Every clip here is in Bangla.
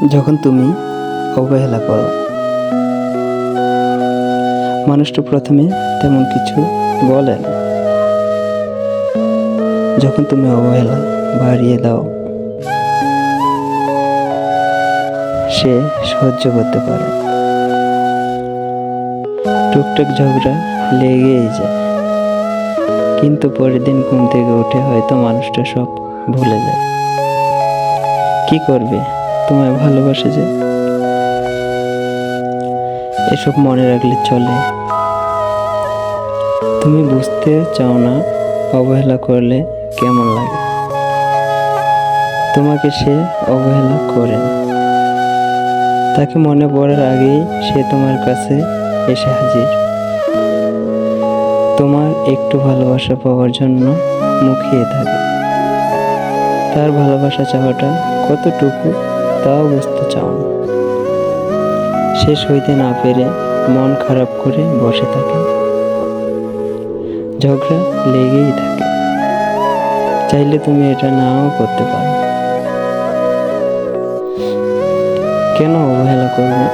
যখন তুমি অবহেলা করো, মানুষটা প্রথমে তেমন কিছু বলে না। যখন তুমি অবহেলা বাড়িয়ে দাও, সে সহ্য করতে পারে। টুকটাক ঝগড়া লেগেই যায়, কিন্তু পরের দিন ঘুম থেকে উঠে হয়তো মানুষটা সব ভুলে যায়। কি করবে, তোমায় ভালোবাসে যে। এসব মনে রাখলে চলে। তুমি বুঝতে চাও না অবহেলা করলে কেমন লাগে। তোমাকে সে অবহেলা করে না, তাকে মনে পড়ার আগেই সে তোমার কাছে এসে হাজির। তোমার একটু ভালোবাসা পাওয়ার জন্য মুখিয়ে থাকে। তার ভালোবাসা চাওয়াটা কতটুকু তাও বুঝতে চাও না। শেষ হইতে না পেরে মন খারাপ করে বসে থাকে। ঝগড়া লেগেই থাকে, চাইলে তুমি এটা নাও করতে পারো। কেন অবহেলা করবে?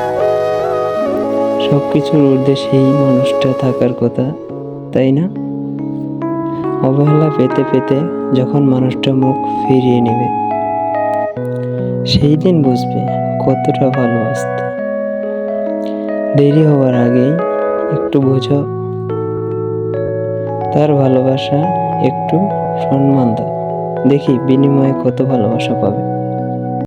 সবকিছুর ঊর্ধ্বে সেই মানুষটা থাকার কথা, তাই না? অবহেলা পেতে পেতে যখন মানুষটা মুখ ফিরিয়ে নেবে, সেই দিন বুঝবে কতটা ভালোবাসতে। দেরি হওয়ার আগেই একটু বোঝো, তার ভালোবাসা একটু সম্মান দাও। দেখি বিনিময়ে কত ভালোবাসা পাবে।